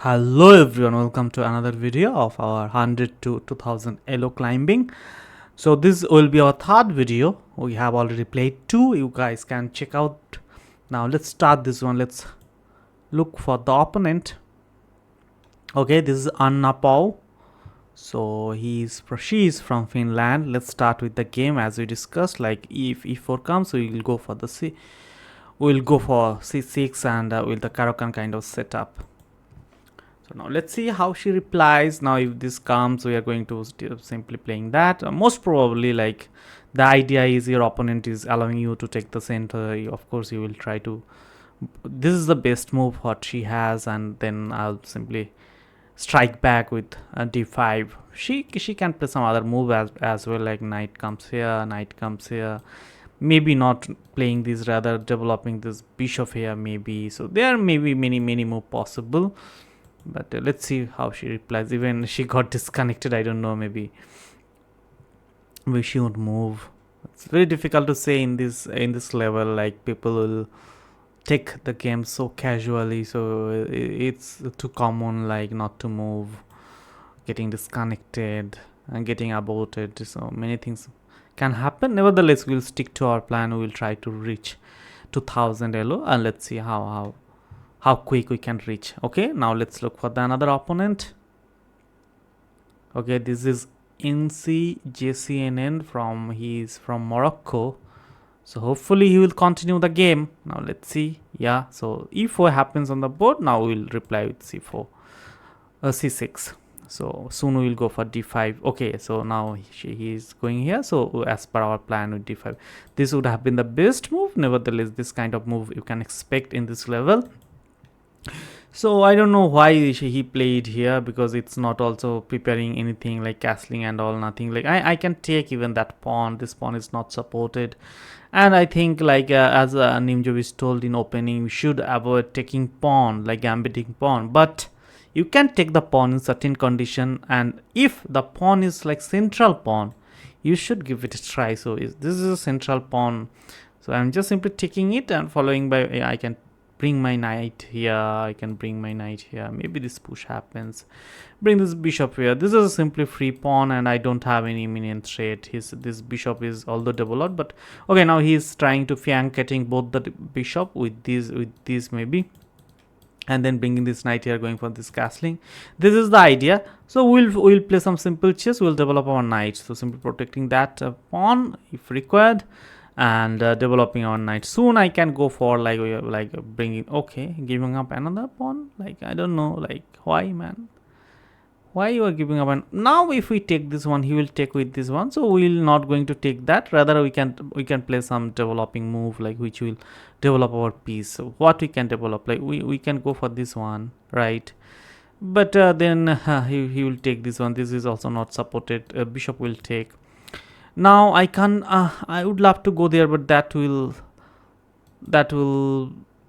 Hello everyone, welcome to another video of our 100 to 2000 ELO climbing. So this will be our third video. We have already played two. You guys can check out. Now let's start this one. Let's look for the opponent. Okay, this is Anna Pau. So she is from Finland. Let's start with the game as we discussed. Like if e4 comes, we will go for the c. We'll go for c6 and with the Karokan kind of setup. So now let's see how she replies. Now if this comes, we are going to simply playing that. Most probably, like, the idea is your opponent is allowing you to take the center. Of course you will try to, this is the best move what she has, and then I'll simply strike back with a d5. She can play some other move as well, like knight comes here, knight comes here, maybe not playing this, rather developing this bishop here maybe. So there may be many move possible, but let's see how she replies. Even she got disconnected, I don't know, maybe she won't move. It's very difficult to say in this level. Like, people will take the game so casually, so it's too common, like, not to move, getting disconnected and getting aborted. So many things can happen. Nevertheless, we'll stick to our plan. We'll try to reach 2000 elo, and let's see how quick we can reach. Okay, now let's look for the another opponent. Okay, this is Insi JCNN from, he's from Morocco. So hopefully he will continue the game. Now let's see. Yeah, so e4 happens on the board. Now we'll reply with c4, c6. So soon we will go for d5. Okay, so now he is going here. So as per our plan with d5, this would have been the best move. Nevertheless, this kind of move you can expect in this level. So I don't know why he played here, because it's not also preparing anything like castling and all, nothing. Like I can take even that pawn. This pawn is not supported, and I think, like, as Nimjovic told in opening, we should avoid taking pawn, like gambiting pawn. But you can take the pawn in certain condition, and if the pawn is like central pawn, you should give it a try. So this is a central pawn, so I'm just simply taking it and following by, I can bring my knight here, I can bring my knight here, maybe this push happens, bring this bishop here. This is a simply free pawn, and I don't have any imminent threat. This bishop is although developed, but okay, now he's trying to getting both the bishop with this maybe, and then bringing this knight here, going for this castling. This is the idea. So we'll play some simple chess. We'll develop our knight, so simply protecting that pawn if required, and developing our knight. Soon I can go for like bringing, okay, giving up another pawn. Like, I don't know, like, why, man, why you are giving up? And now if we take this one, he will take with this one, so we'll not going to take that. Rather we can play some developing move, like, which will develop our piece. So what we can develop, like, we can go for this one, right? But then he will take this one. This is also not supported. Bishop will take. Now I can I would love to go there, but that will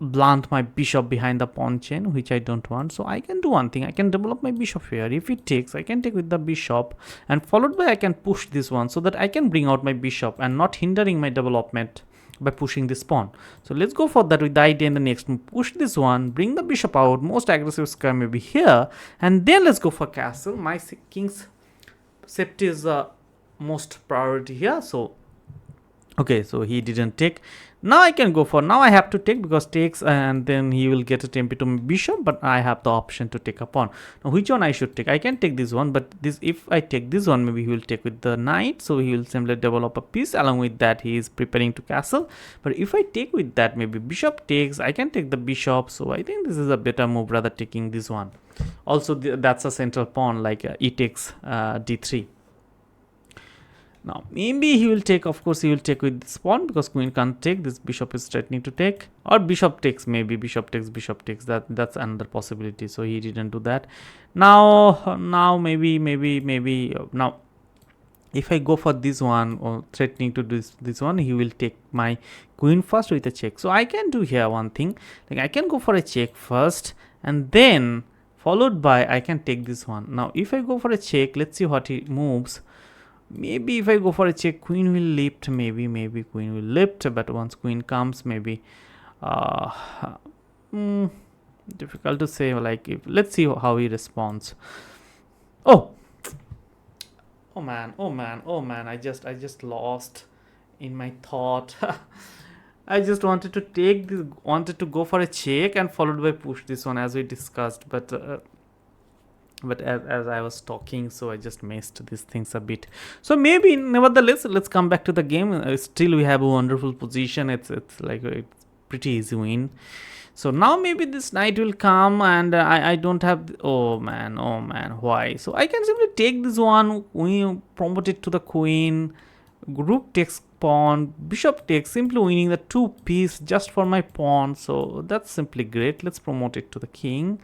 blunt my bishop behind the pawn chain, which I don't want. So I can do one thing. I can develop my bishop here. If it takes, I can take with the bishop, and followed by I can push this one, so that I can bring out my bishop and not hindering my development by pushing this pawn. So let's go for that with the idea in the next move. Push this one, bring the bishop out. Most aggressive square may be here, and then let's go for castle. My king's safety is most priority here. So okay, so he didn't take. Now I can go for, now I have to take, because takes, and then he will get a tempo to my bishop, but I have the option to take a pawn. Now which one I should take? I can take this one, but this, if I take this one, maybe he will take with the knight, so he will simply develop a piece. Along with that, he is preparing to castle. But if I take with that, maybe bishop takes, I can take the bishop. So I think this is a better move, rather taking this one. Also that's a central pawn, like e takes d3. Now maybe he will take, of course he will take with this pawn, because queen can't take. This bishop is threatening to take, or bishop takes, maybe bishop takes, that's another possibility. So he didn't do that. Now maybe now if I go for this one, or threatening to do this one, he will take my queen first with a check. So I can do here one thing, like I can go for a check first, and then followed by I can take this one. Now if I go for a check, let's see what he moves. Maybe if I go for a check, queen will lift, maybe queen will lift, but once queen comes, maybe Difficult to say. Like, let's see how he responds. Oh, oh man, oh man, oh man! I just lost in my thought. I just wanted to take this, wanted to go for a check and followed by push this one as we discussed, but as I was talking, so I just messed these things a bit. So maybe, nevertheless, let's come back to the game. Still, we have a wonderful position. It's like it's pretty easy win. So now maybe this knight will come, and I don't have. Oh man, why? So I can simply take this one. We promote it to the queen. Rook takes pawn. Bishop takes, simply winning the two piece just for my pawn. So that's simply great. Let's promote it to the king.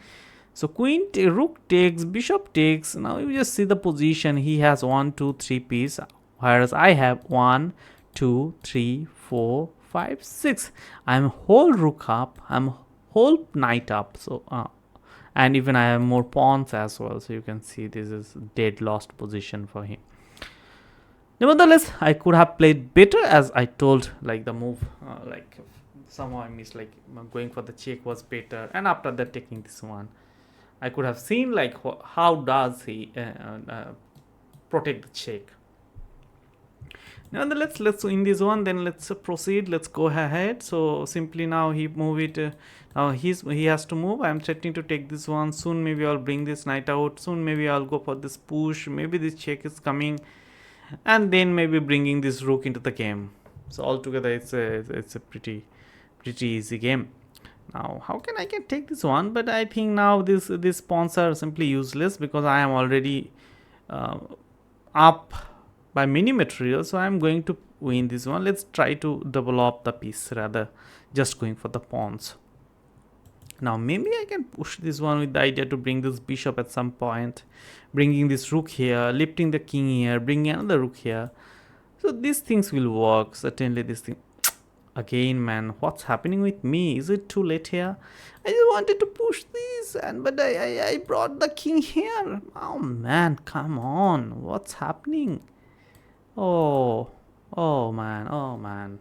So rook takes, bishop takes. Now you just see the position. He has 1, 2, 3 piece, whereas I have 1, 2, 3, 4, 5, 6. I'm whole rook up. I'm whole knight up. So and even I have more pawns as well. So you can see this is dead lost position for him. Nevertheless, I could have played better, as I told. Like the move, like somehow I missed. Like going for the check was better, and after that taking this one. I could have seen like how does he protect the check. Nonetheless, let's win this one. Then let's proceed. Let's go ahead. So simply now he move it. Now he has to move. I'm threatening to take this one soon. Maybe I'll bring this knight out soon. Maybe I'll go for this push. Maybe this check is coming, and then maybe bringing this rook into the game. So altogether, it's a pretty easy game. Now how can I take this one? But I think now these pawns are simply useless because I am already up by many materials. So I am going to win this one. Let's try to double up the piece rather just going for the pawns. Now maybe I can push this one with the idea to bring this bishop at some point, bringing this rook here, lifting the king here, bringing another rook here. So these things will work. Certainly this thing. Again, man, what's happening with me? Is it too late here? I just wanted to push this, but I brought the king here. Oh man, come on, what's happening? Oh man, oh man.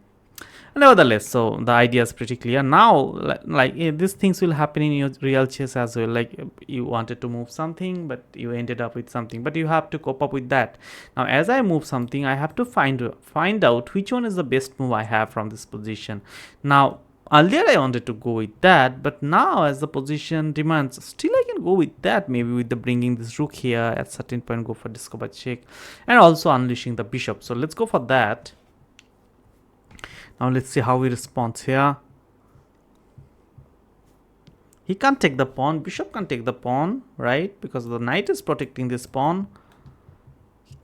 Nevertheless, so the idea is pretty clear now. Like these things will happen in your real chess as well. Like you wanted to move something, but you ended up with something, but you have to cope up with that. Now as I move something, I have to find out which one is the best move I have from this position. Now earlier I wanted to go with that, but now as the position demands, still I can go with that. Maybe with the bringing this rook here at certain point, go for discover check, and also unleashing the bishop. So let's go for that. Now let's see how he responds here. He can't take the pawn. Bishop can't take the pawn, right? Because the knight is protecting this pawn.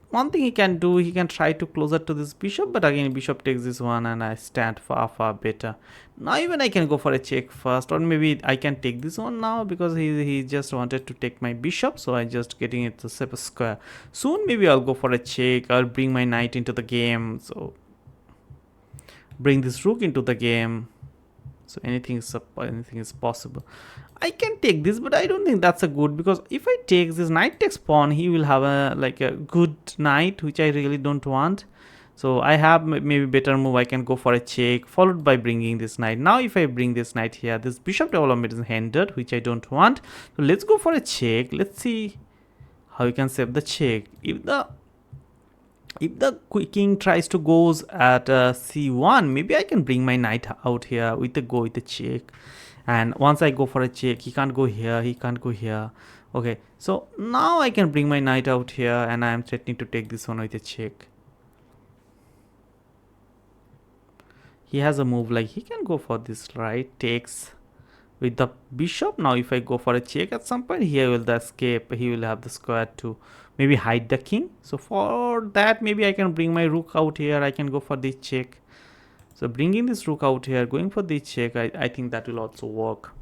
One thing he can do, he can try to closer to this bishop, but again bishop takes this one and I stand far better. Now even I can go for a check first, or maybe I can take this one now because he just wanted to take my bishop, so I just getting it to set a square. Soon maybe I'll go for a check. I'll bring my knight into the game. So bring this rook into the game. So anything is possible. I can take this, but I don't think that's a good, because if I take this knight takes pawn, he will have a good knight, which I really don't want. So I have maybe better move. I can go for a check followed by bringing this knight. Now if I bring this knight here, this bishop development is hindered, which I don't want. So let's go for a check. Let's see how you can save the check. If the king tries to goes at c1, maybe I can bring my knight out here with the check. And once I go for a check, he can't go here, he can't go here. Okay, so now I can bring my knight out here, and I am threatening to take this one with a check. He has a move like he can go for this, right? Takes with the bishop. Now if I go for a check at some point, here will the escape. He will have the square to maybe hide the king. So for that, maybe I can bring my rook out here. I can go for this check. So bringing this rook out here, going for this check, I think that will also work.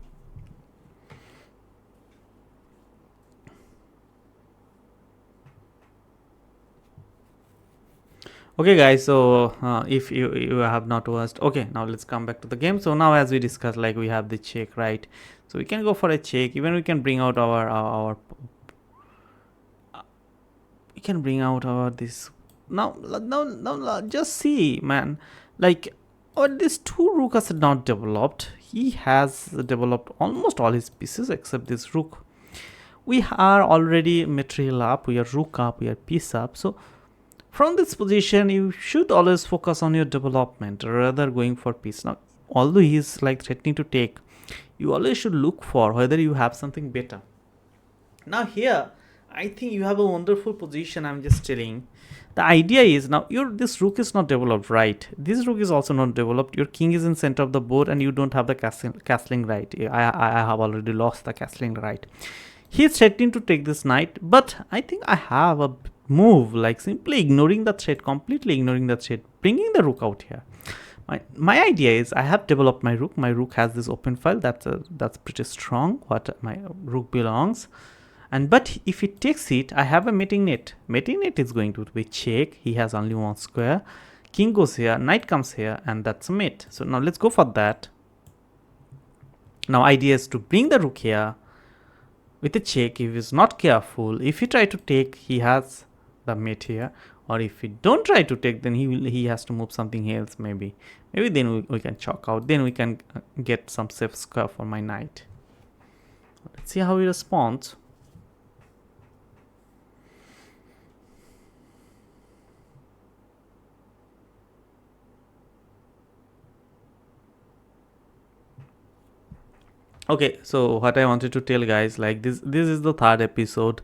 Okay guys, so if you have not watched, okay, now let's come back to the game. So now as we discussed, like we have the check, right? So we can go for a check. Even we can bring out our we can bring out our this now just see, man, like Or these two rooks are not developed. He has developed almost all his pieces except this rook. We are already material up, we are rook up, we are piece up. So from this position, you should always focus on your development rather going for piece. Now, although he is like threatening to take, you always should look for whether you have something better. Now here, I think you have a wonderful position. I'm just telling. The idea is now this rook is not developed, right? This rook is also not developed. Your king is in center of the board and you don't have the castling right. I have already lost the castling right. He's threatening to take this knight, but I think I have a move like simply ignoring the threat, completely ignoring the threat, bringing the rook out here. My idea is I have developed my rook. My rook has this open file that's pretty strong. What my rook belongs. And but if he takes it, I have a mating net. Mating net is going to be check. He has only one square. King goes here, knight comes here, and that's a mate. So now let's go for that. Now idea is to bring the rook here with a check. If he's not careful, if he try to take, he has the mate here. Or if he don't try to take, then he has to move something else. Maybe then we can chalk out. Then we can get some safe square for my knight. Let's see how he responds. Okay, so what I wanted to tell guys, like this is the third episode.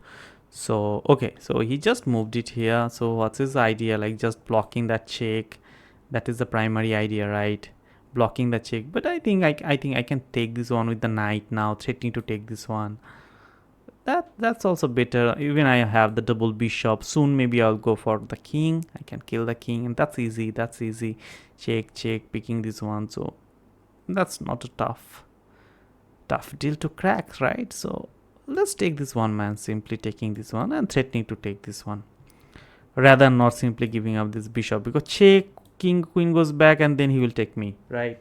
So okay, so he just moved it here. So what's his idea? Like just blocking that check. That is the primary idea, right? Blocking the check. But I think I can take this one with the knight now, threatening to take this one. That's also better. Even I have the double bishop. Soon maybe I'll go for the king. I can kill the king, and that's easy. That's easy. Check, picking this one. So that's not a tough deal to crack, right? So let's take this one man, simply taking this one and threatening to take this one, rather not simply giving up this bishop, because check, king, queen goes back, and then he will take me, right?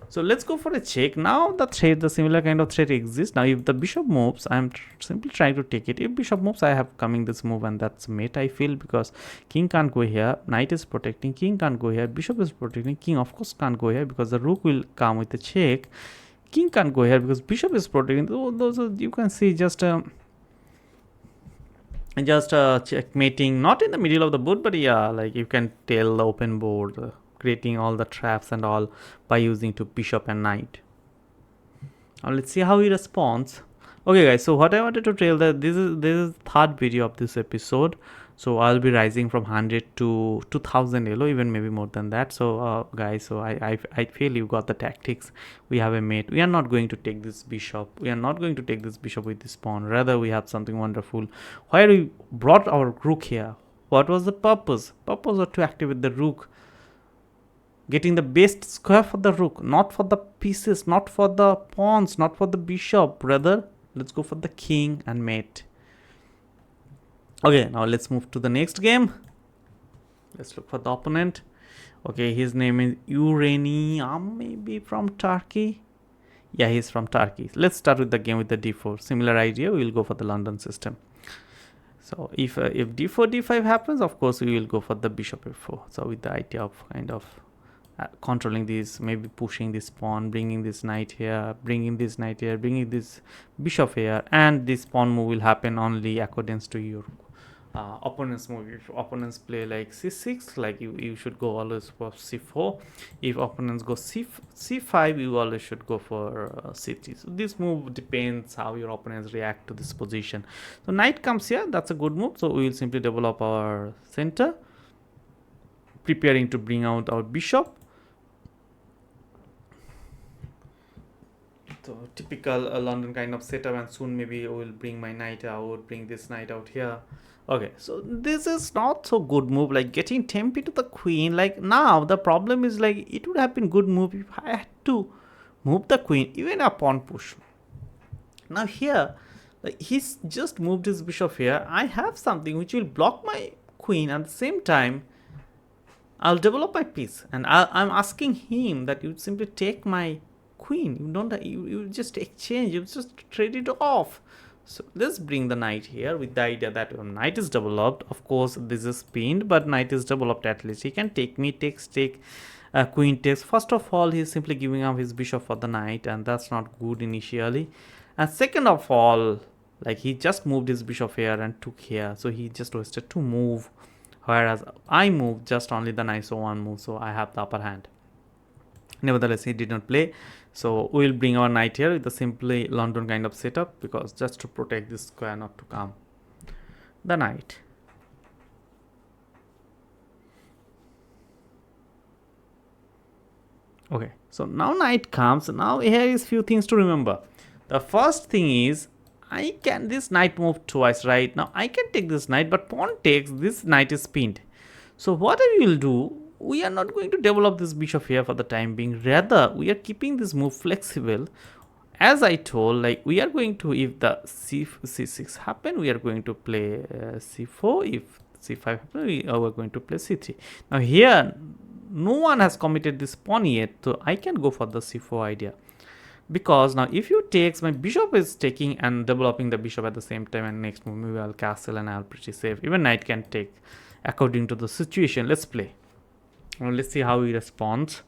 So let's go for a check. Now the similar kind of threat exists. Now if the bishop moves, I'm simply trying to take it. If bishop moves, I have coming this move, and that's mate, I feel, because king can't go here, knight is protecting, king can't go here, bishop is protecting, king of course can't go here because the rook will come with the check. King can't go here because bishop is protecting. Those are, you can see, just checkmating, not in the middle of the board, but yeah, like you can tell the open board, creating all the traps and all by using to bishop and knight. Now let's see how he responds. Okay guys, so what I wanted to tell that this is third video of this episode. So I'll be rising from 100 to 2000 elo, even maybe more than that. So guys, so I feel you got the tactics. We have a mate. We are not going to take this bishop. We are not going to take this bishop with this pawn. Rather, we have something wonderful. Why we brought our rook here? What was the purpose? Purpose was to activate the rook, getting the best square for the rook, not for the pieces, not for the pawns, not for the bishop. Rather, let's go for the king and mate. Okay, now let's move to the next game. Let's look for the opponent. Okay, his name is Uranium, maybe from Turkey. Yeah, he's from Turkey. Let's start with the game with the d4. Similar idea, we'll go for the London system. So if d4 d5 happens, of course we will go for the bishop f4. So with the idea of kind of controlling this, maybe pushing this pawn, bringing this knight here, bringing this knight here, bringing this bishop here, and this pawn move will happen only according to your opponent's move. If opponents play like c6, like you should go always for c4. If opponents go c5, you always should go for c3. So this move depends how your opponents react to this position. So knight comes here, that's a good move. So we will simply develop our center, preparing to bring out our bishop. So typical London kind of setup, and soon maybe I will bring my knight out, bring this knight out here. Okay, so this is not so good move, like getting tempi to the queen. Like now the problem is, like, it would have been good move if I had to move the queen, even a pawn push. Now here, like, he's just moved his bishop here. I have something which will block my queen, at the same time I'll develop my piece, and I'm asking him that you simply take my queen. You don't, you just exchange, you just trade it off. So let's bring the knight here with the idea that your knight is developed. Of course this is pinned, but knight is developed. At least he can take me, take queen takes. First of all, he's simply giving up his bishop for the knight, and that's not good initially. And second of all, like, he just moved his bishop here and took here, so he just wasted 2 move, whereas I moved just only the knight so1 move, so I have the upper hand. Nevertheless, he did not play, so we'll bring our knight here with a simply London kind of setup, because just to protect this square not to come the knight. Okay, so now knight comes. Now here is few things to remember. The first thing is, I can, this knight move twice, right? Now I can take this knight, but pawn takes, this knight is pinned. So what we will do, we are not going to develop this bishop here for the time being. Rather, we are keeping this move flexible. As I told, like, we are going to, if the c6 happen, we are going to play c4. If c5 happen, we are going to play c3. Now here, no one has committed this pawn yet, so I can go for the c4 idea. Because now if you takes, my bishop is taking and developing the bishop at the same time, and next move maybe I'll castle and I'll pretty safe. Even knight can take according to the situation. Let's play. Well, let's see how he responds.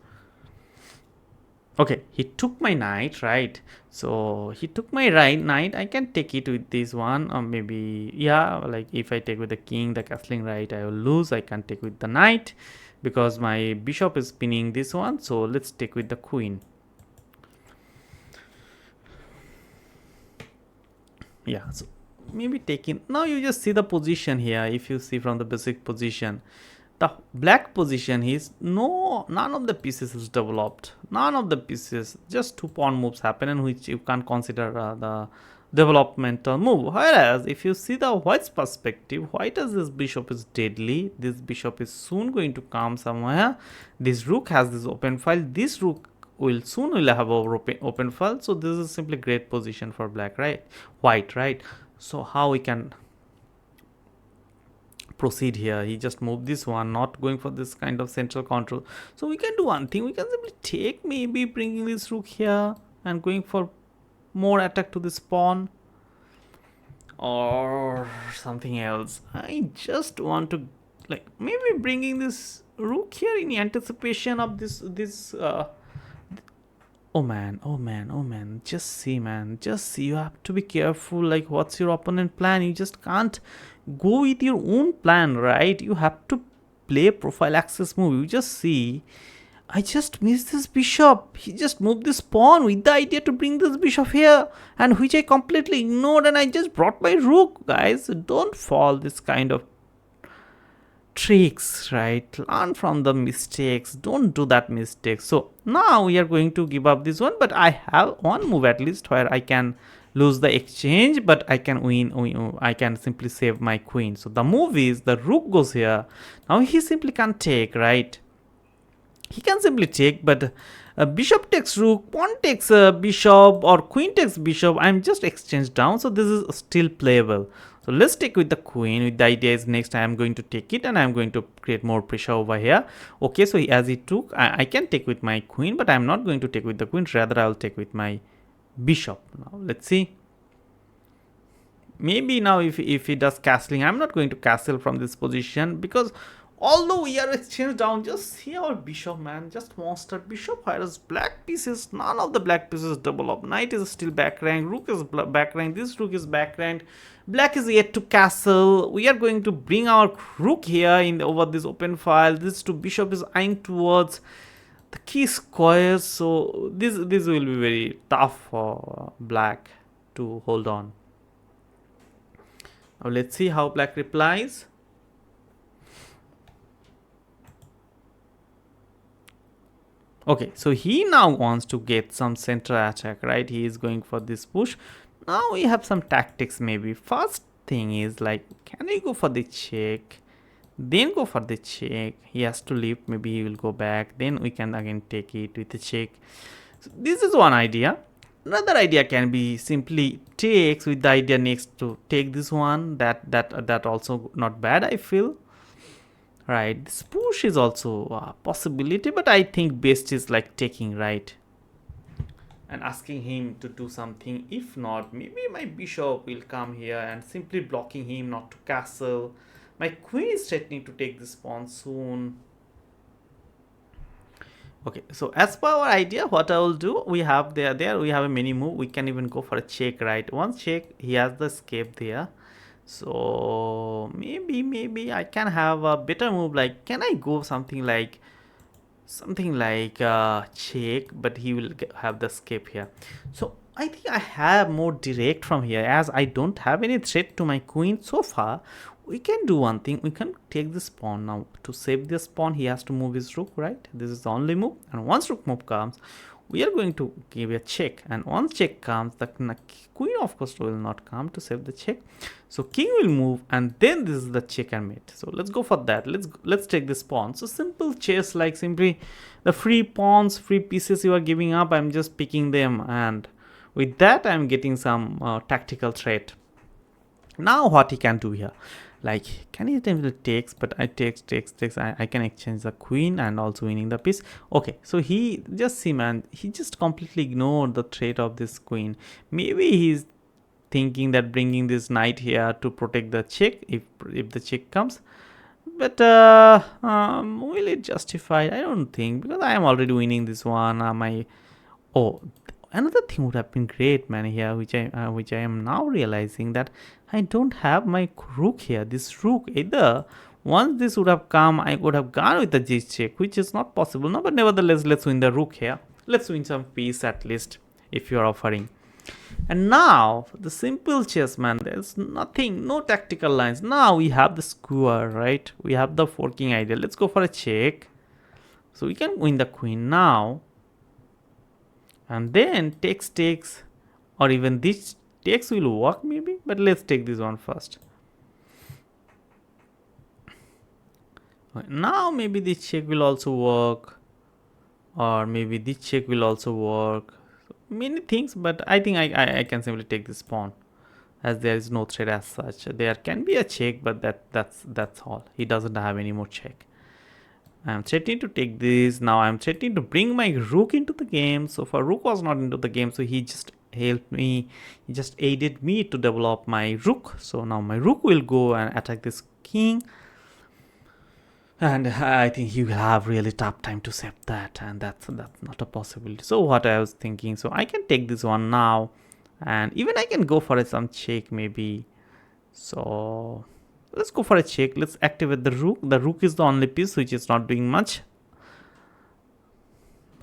Okay, he took my knight, right? So he took my right knight. I can take it with this one, or maybe, yeah, like if I take with the king, the castling right, I will lose. I can take with the knight because my bishop is pinning this one. So let's take with the queen. Yeah, so maybe taking. Now you just see the position here. If you see from the basic position, the black position is none of the pieces is developed. None of the pieces, just 2 pawn moves happen, in which you can't consider the developmental move. Whereas if you see the white's perspective, white as this bishop is deadly. This bishop is soon going to come somewhere. This rook has this open file. This rook will soon will have a open file. So this is simply great position for black, right? White, right? So how we can proceed here? He just moved this one, not going for this kind of central control. So we can do one thing. We can simply take, maybe bringing this rook here and going for more attack to this pawn or something else. I just want to, like, maybe bringing this rook here in anticipation of this oh man, just see, man, just see, you have to be careful. Like, what's your opponent plan? You just can't go with your own plan, right? You have to play profile access move. You just see, I just missed this bishop. He just moved this pawn with the idea to bring this bishop here, and which I completely ignored, and I just brought my rook. Guys, don't fall this kind of tricks, right? Learn from the mistakes. Don't do that mistake. So now we are going to give up this one, but I have one move at least where I can lose the exchange, but I can win. I can simply save my queen. So the move is, the rook goes here. Now he simply can't take, right? He can simply take, but bishop takes rook, pawn takes bishop, or queen takes bishop. I'm just exchanged down, so this is still playable. So let's take with the queen. With the idea is, next I am going to take it and I am going to create more pressure over here. Okay, so as he took, I can take with my queen, but I am not going to take with the queen. Rather, I will take with my bishop. Now let's see. Maybe now if he does castling, I'm not going to castle from this position, because although we are exchanged down, just see our bishop, man, just monster bishop. Whereas black pieces, none of the black pieces develop. Knight is still back rank, rook is back rank, this rook is back ranked, black is yet to castle. We are going to bring our rook here in over this open file. This two bishop is eyeing towards the key squares, so this will be very tough for black to hold on. Now let's see how black replies. Okay, so he now wants to get some center attack, right? He is going for this push. Now we have some tactics maybe. First thing is, like, can we go for the check? Then go for the check. He has to leave. Maybe he will go back. Then we can again take it with the check. So this is one idea. Another idea can be simply takes with the idea next to take this one. That also not bad, I feel. Right, this push is also a possibility, but I think best is like taking, right, and asking him to do something. If not, maybe my bishop will come here and simply blocking him not to castle. My queen is threatening to take this pawn soon. Okay, so as per our idea, what I will do, we have there we have a mini move. We can even go for a check, right? Once check, he has the escape there. So maybe I can have a better move. Like, can I go something like check, but he will have the escape here. So I think I have more direct from here, as I don't have any threat to my queen so far. We can do one thing, we can take this pawn. Now to save this pawn, he has to move his rook, right? This is the only move, and once rook move comes, we are going to give a check, and once check comes, the queen of course will not come to save the check. So king will move, and then this is the check and mate. So let's go for that. Let's take this pawn. So simple chess, like simply the free pawns, free pieces you are giving up, I'm just picking them, and with that I'm getting some tactical threat. Now what he can do here, like, can he simply takes, but I takes. I can exchange the queen and also winning the piece. Okay, so he just see, man, he just completely ignored the threat of this queen. Maybe he's thinking that bringing this knight here to protect the check if the check comes, but will it justify? I don't think, because I am already winning this one. Oh, another thing would have been great, man, here, which I am now realizing, that I don't have my rook here. This rook, either once this would have come, I would have gone with the g check, which is not possible now. But nevertheless, let's win the rook here. Let's win some piece at least, if you are offering. And now the simple chess, man, there's nothing, no tactical lines. Now we have the skewer, right? We have the forking idea. Let's go for a check, so we can win the queen now. And then takes, or even this takes will work maybe, but let's take this one first. Now maybe this check will also work, or maybe this check will also work. Many things, but I think I can simply take this pawn, as there is no threat as such. There can be a check, but that's all. He doesn't have any more check. I'm threatening to take this. Now I'm threatening to bring my rook into the game. So far rook was not into the game, so he just helped me, he just aided me to develop my rook. So now my rook will go and attack this king, and I think he will have really tough time to save that, and that's not a possibility. So what I was thinking, so I can take this one now, and even I can go for some check maybe. So let's go for a check. Let's activate the rook. The rook is the only piece which is not doing much,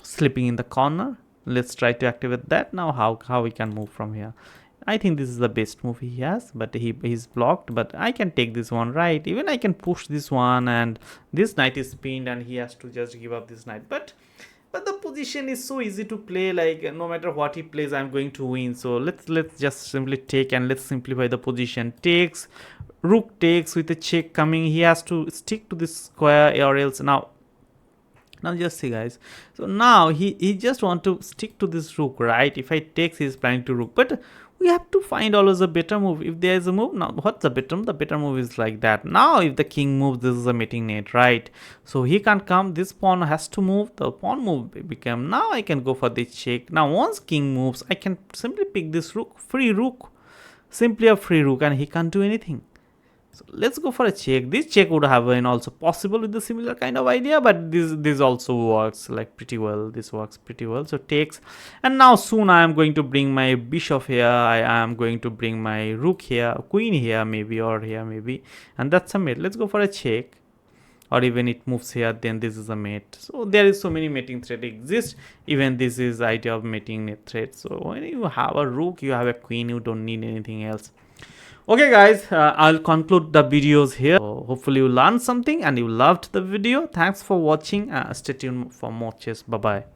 slipping in the corner. Let's try to activate that. Now how we can move from here. I think this is the best move he has, but he's blocked. But I can take this one, right? Even I can push this one, and this knight is pinned, and he has to just give up this knight. But the position is so easy to play, like no matter what he plays, I'm going to win. So let's just simply take, and let's simplify the position. Takes, rook takes with a check coming. He has to stick to this square, or else now just see, guys. So now he just want to stick to this rook, right? If I takes, he's planning to rook, but we have to find always a better move. If there is a move, now what's the better move? The better move is like that. Now if the king moves, this is a mating net, right? So he can't come, this pawn has to move, the pawn move become. Now I can go for this check. Now once king moves, I can simply pick this rook, free rook, simply a free rook, and he can't do anything. So let's go for a check. This check would have been also possible with the similar kind of idea, but this also works like pretty well. This works pretty well. So takes, and now soon I am going to bring my bishop here. I am going to bring my rook here, queen here maybe, or here maybe, and that's a mate. Let's go for a check, or even it moves here, then this is a mate. So there is so many mating threat exist. Even this is idea of mating net threat. So when you have a rook, you have a queen, you don't need anything else. Okay guys, I'll conclude the videos here. So hopefully you learned something and you loved the video. Thanks for watching. Stay tuned for more chess. Bye bye.